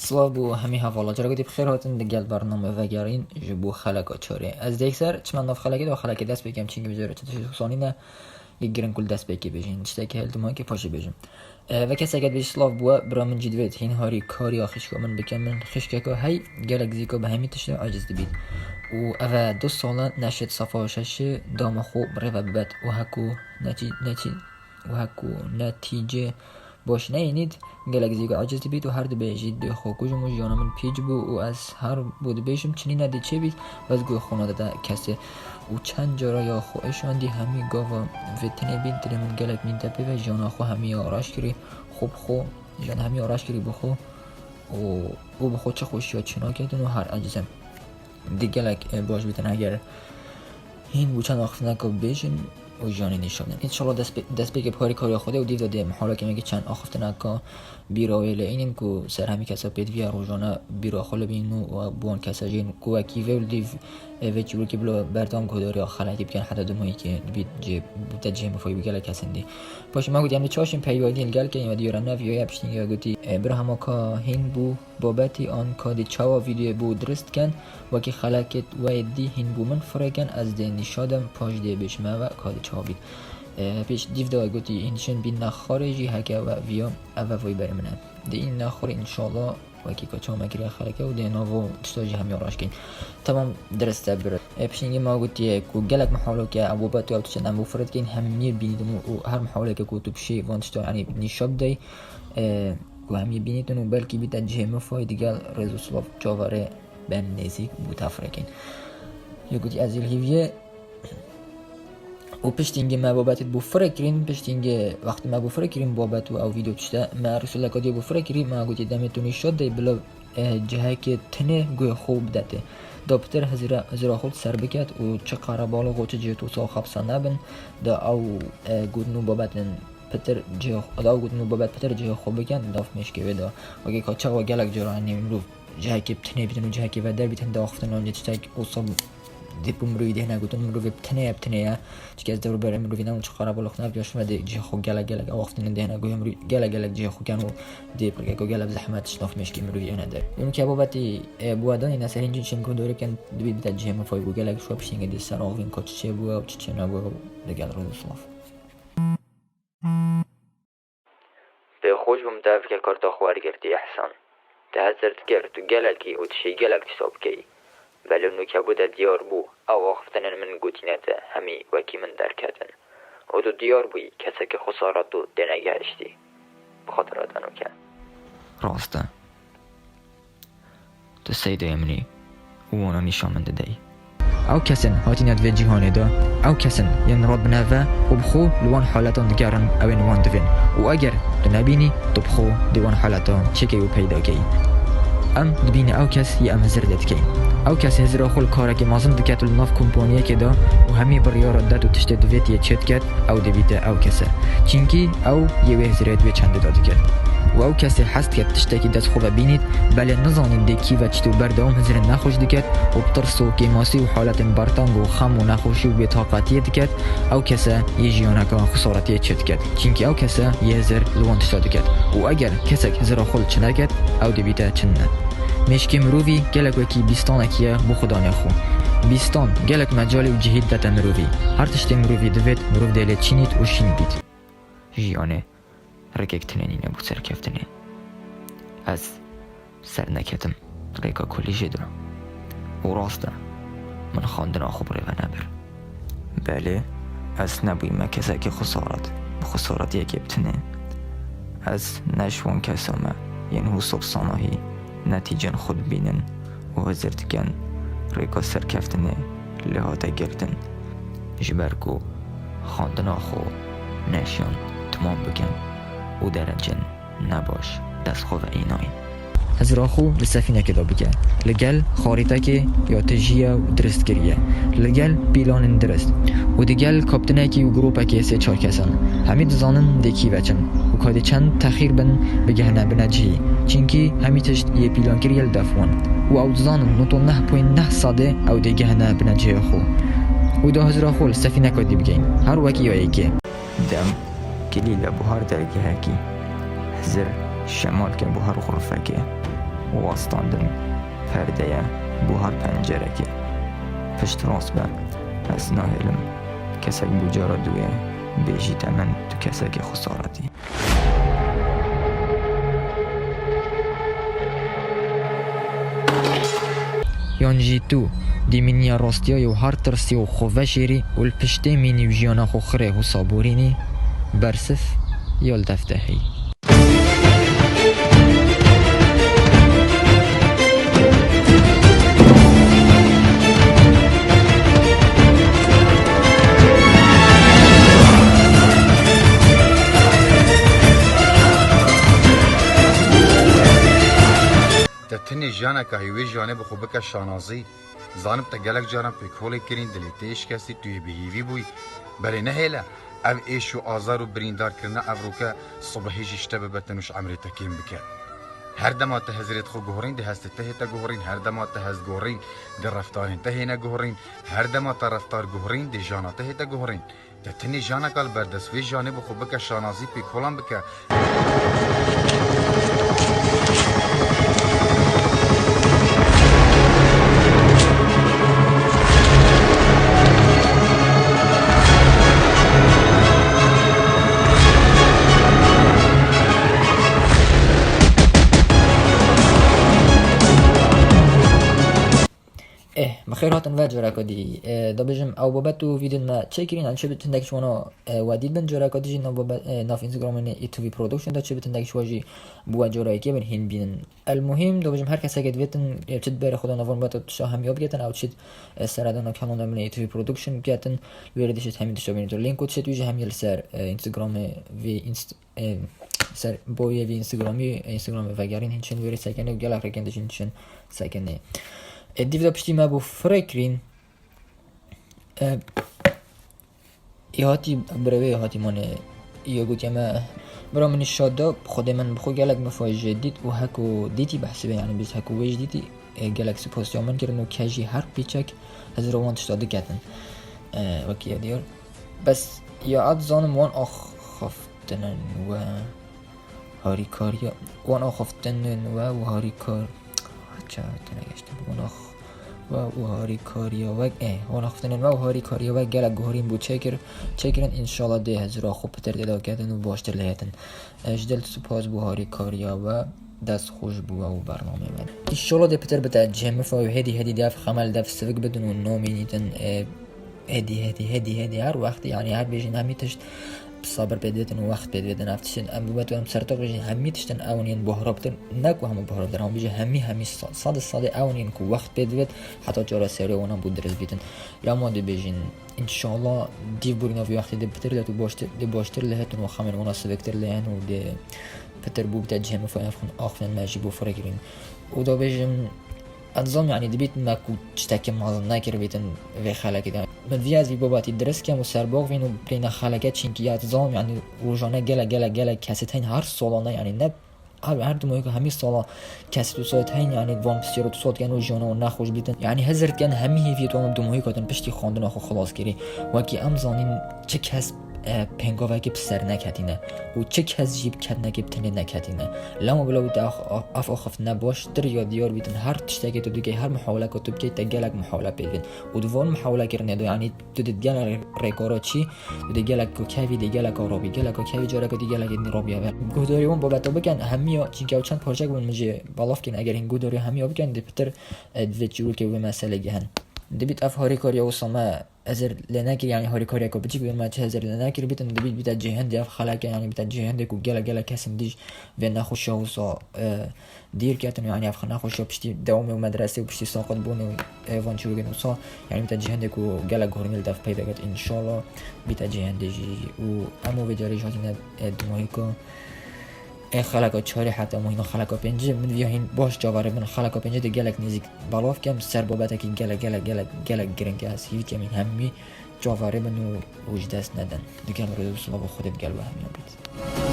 سلام همه حوالا جرگتی بخیر هاتن دگل برنامه وگرین جبو خلقا چاره از دیکسر چمن ناف خلقی دو خلقی دست بگم چینگی بجاره چطور سانی نه یک گرن کل دست بگی بجین چطور که هلت ما که پاشه بجیم و کسی اگر بیش سلاف بوا برا من جدوید هین هاری کاری آخیش که من بکن من خشکه که هی گلک زیکا به همی تشته عجز دبید و اوه 2 ساله نشد صفا شش دام خو بره و ببد و هکو نتیجه باش نینید گلک زیگا عجز بید و هر دو بیجید به خوکوش مجیانا من پیج بو و از هر بود بیشم چنین نده چه بید و از گوی خونه داده کسی و چند جارا یا خوشان دی همی گاوا فتنه بید دل من گلک مین تپه و جانا خو همی آراش کری خوب خو جان همی آراش کری بخو و بخو چه خوشی ها چنا کردن و هر عجزم دی گلک باش بیتن اگر هین بو چند آخف نکا بیشن و جانی نشدن انشالله دست بگه پاری کاری خوده و دیو دادیم حالا که میگه چند آخفته نکا بیراویل اینیم که سر همی کسا پید ویا روزانه بیرا خاله بینو و بوان کسا جین که وکی ویل دیو ویچی که بلو بردام کداری آخره که بکن حتی دمایی که بید جه مفایی بگل کسندی باشه ما گوتی همه چاشیم پیوادی الگل که این دیورا نویای بشتینگی و گوتی برا همه که هین بو بابتی آن کادی چاوا ویدیو بو درست کن وکی خلقت و دی هین بو من فرکن از دی نشادم پاش دی بشمه و کادی چاوا بید پیش دیو دا گوتی اینشن بین نخارجی هکه و ویا اووی بری منه دی این نخاری انشالله وکی که چاوا مگیری خلقه و دی ناو تستاجی همی آراش کن تمام درسته بره پیشنگی ما گوتی که گلک محاوله که ابوبت و چند ابو فرد کن همین بینیدن و هر محاوله که تو بشی وانشتا یعنی نشاب دی و همی بینیدن و بلکی بیت جه مفای دیگر رزوسلاف چاوره بهم نزیک بود افرکن یا گوتی از الهیویه و پشتینگی ما بابت بو فرکرین پشتینگی وقتی ما بو فرکرین بابت و او ویدیو چته ما رسول کادی بو فرکری ما گوتی دمتونی شد دی بلا جهه که تنه گوی خوب داده دابتر هزرا خود سر بکت و چه قربالا و چه جهتو سا خبسا نبن دا او گودنو بابتن پتر جه دا او گودنو بابت پتر جه خوب بکن داف مشکه ودا وگه که چه و گلک جرانی امرو جهه که تنه بیتن و جهه که ودر بیتن داختن آنجا چه تک اصاب دیپو مروی ده نگوتن مروی بتنه چه از دور بر مروی نمون چه قربالا خود نبیاش مده جه خو گلک آفتن ده نگوی مروی گلک جه خو کنو دی پرگه که گلک زحمتش ناف مشکی مروی نداره اون که بابتی بوادانی نسر اینجا چیم کن دوره کن دوی بیت جه مفای بو گلک شو بشینگ دی سر آوین که چه بو و چه نبو دگل رو صاف به خوش بمدافع که کارت خوار گرتی احسان تهزرت گرت و گلکی و تشی گلک تصاب کی بله اونو که بود دیار بو او آخفتن من گوتینته همی وکی من درکتن و دو دیار بوی کسی که خسارت دو دنگهشتی بخاطر آدنو که راسته تو سیده امنی و اونا نشامنده دی او کسن هاتینت و جیهانه دا او کسن ین راد بنوه و بخو لوان حالتان دگرن او نوان دوین و اگر تو نبینی تو بخو دیوان حالتان چکی و پیدا کی ام دبین او کس یا ام هزردت کی او کس هزرا خول کاره که مازن دکت الناف کمپانیه که دا و همی بریار داد و تشت دویت یه چت کت او دویت او کسه چینکی او یه هزرت و چند داد کت و او کسی حست که تشتکی دست خوبه بینید بله نزانید دیکی و چطور بردام هزر نخوش دکت و بترس و کیماسی و حالت برتانگ و خم و نخوشی و بیطاقتی دکت او کسی یه جیانکا خسارتی چت کت چینکی او کسی یه هزر لوان تشتا دکت و اگر کسی هزرا خول چنه کت او دویت چنه مشکی مروی گلک وکی بیستان اکیه بو خدا نخو بیستان گلک مجالی و جهید داتا مروی هر تشتی مروی دوید مروف دیلی چینید و شین بید جیانه رکک تنینی نبود سر کفتنه از سر نکتم ریکا کلی جدرا و راسته من خواندن خوب ریوه نبر بله از نبوی مکسه که خسارت یکی بتنه از نشوان کسامه ین حساب ساناهی نتیجن خود بینن و هزرتگن ریکا سر کفتنه لحاظه گردن جبرگو خواندن خو نشان تمام بگن و درجن نباش دست خواه اینای از راخو لسفینه که دا بگه لگل خاریته که یا تجیه و درست گریه لگل بیلان درست و دیگل کابتنه که و گروپه که 3-4 کسان همید زانن دیکی وچن و کاده چند تخیر بن بگه نبنه جهی چینکی همی تشت یه بیلان گریه لدفون و او زانن نوتو 9.9 ساده او دیگه نبنه جهی خو و دا هزرا خو لسفینه که دی بگین هر وکی یا ایگه دم کلی لبوهار درگه هکی هزر شمال که بوهر غرفه که واستاندن پرده بو هر پنجره که پشت راست به اسنا هلم کسک بوجارا دوی بیجی تمن تو کسک خسارتی. یانجی تو دیمینیا راستیای و هر ترسی و خواه شیری و الپشته مینی و جیانا خو خره و صابورینی برسف یال دفتهی. تنی جانا که هیوی جانه بخو بکا شانازی زانب تا گلک جانا پیکولی کرین دلیتیش کسی توی بهیوی بوی بله نه هیلا او ایش و آزار و بریندار کرنا او رو که صبحی جشته ببتنوش عمری تکیم بکر هر دما تا هزرت خو گهرین ده هست ته تا گهرین هر دما تا هز گهرین ده رفتارین ته نه گهرین هر دما تا رفتار گهرین ده جانا ته تا گهرین ده تنی جانا کال بردسوی جانه بخو بکا شانازی پیکولان بکر بخیر هاتن و جرکادی دا بجم او بابت و ویدیو ما چکرین ان چه بتندک شما ودید بن جرکادی جی ناف اینستاگرام ای تو وی پرودکشن دا چه بتندک شواجی بو جرایکی بن هین بینن المهم دا بجم هر کسی که دویتن چت بر خدا نوان بات شاهم یاب گتن او چت سرادان کانال من ای تو وی پرودکشن گتن ویردیش همین دشو بینید لینک چت ویج همیل سر اینستاگرام وی اینست سر بوی وی اینستاگرام وگرین هنچن ویری سکنه گلا رکندش هنچن سکنه دیوید پشتی ما بو فرکرین ایهاتی بروی هاتی مانه یا گوتی اما برا من شادا خود من بخو گلک مفاجه دید و هکو دیتی بحثبه یعنی بیس هکو ویج دیتی گلک سپاسیان من کرن و کجی هر پیچک از روان تشتاده کتن وکی دیار بس یا عد زانم وان آخفتنن و هاری کاریا وان آخفتنن و هاری کار چه تنگشتم وناخ و هاری کاریا و وناختن و هاری کاریا و گل گهرین بود چکرن انشالله ده هزار خوب پتر دیدا کردن و باشتر لیتن اجدل سپاس بو هاری کاریا و دست خوش بو و برنامه من انشالله ده پتر بتا جمع فاو هدی دف خمل دف سفک بدون و نامینیتن هدی هر وقت یعنی هر بیشین همیتشت صبر بدیدن و وقت بدیدن افتشن ام بوده هم سرتا بجین همی تشتن اونین بهرابتر نکو همو بهرابتر هم بیجه همی صاد اونین کو وقت بدید حتی جارا سری اونم بود درز بیتن یا ما دی بجین انشالله دیو بورینا وی وقتی دی بتر لتو باشتر لهتون و خمن اونا سوکتر لهن و دی پتر بو بتا جهمه فاین آخفن ماجی بو فرگرین و دا بجیم انظام يعني دبيت ما كنت تشتكي مع الناكر بيتن في خلاك من فياز باباتي درس كم وسرباغ فينو بين خلاكات شنكيات زام يعني وجانا جلا كاسيتين هر سالانه يعني نب هر دو ماهی که همی سالا کسی تو سایت هین یعنی دوام بسیار تو سایت کنه و جانا و نخوش بیتن یعنی هزارت کن همی هیفی تو هم دو ماهی کاتن پشتی خواندن آخو خلاص کری و که امزانین چه کس پنگاوه که بسر نکتینه و چه کس جیب کت نکه بتنه نکتینه لما بلا بود اف آخفت نباش در یادیار بیتن هر تشتاکی تو دیگه هر محاوله که تو بکی تا گلک محاوله پیدن و دوان محاوله کرنه دو یعنی تو دید گلک ریکارا چی تو دید گلک که کهوی دی گلک آرابی گلک که کهوی جاره که دی گلک این رابی اول گوداری اون بابتا بکن همیا چینکه و چند پارچه بون مجه بالاف کن اگر این گوداری همیا بکن دی پتر دوید جور که به مسئله گهن دبیت اف هاری کاریا و سما ازر لناكر يعني هاري كاريا كو بتجي بين ما تهزر لناكر بيت دبيت بيت جهند اف خلاك يعني بيت جهند كو جلا كاسم ديج بين ناخذ وصا دير كاتن يعني اف ناخذ بشتي دوام ومدرسه وبشتي ساقط بون ايفان شوغن وصا يعني بيت جهند كو جلا غورنيل داف بيدا ان شاء الله بيت جهند جي و امو بجاري جاتنا دمايكو خلاکا چهاری حتی ما اینا خلاکا پنجه من ویاهین باش جاوره من خلاکا پنجه ده گلک نزیک بالاف کم سر بابت که گلک گرنگه هست هیچ کمی همی جاوره من و وجد است ندن دیگه هم رو دوست با خودت گل و همی آبید